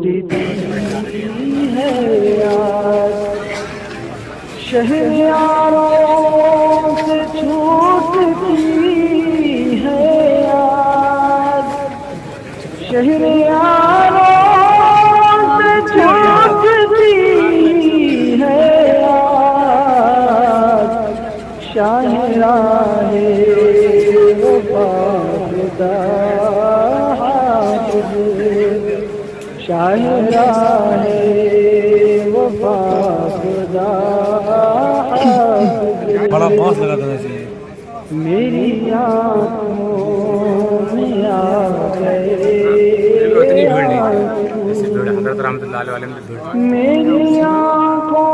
چھوٹتی ہے یاد، شہریاروں سے چھوٹتی ہے یاد، شہریاروں سے چھوٹتی ہے یاد، شاہراہ وفا خدا حافظ، شاہراہ وفا خدا حافظ، بڑا پاس لگا تھا ویسے میری آنکھوں میں آ گئے اتنی بھیڑ نہیں تھی آنسو، جیسے بھیڑ حضرت رحمۃ اللہ علیہ وسلم کی بھیڑ میری آنکھوں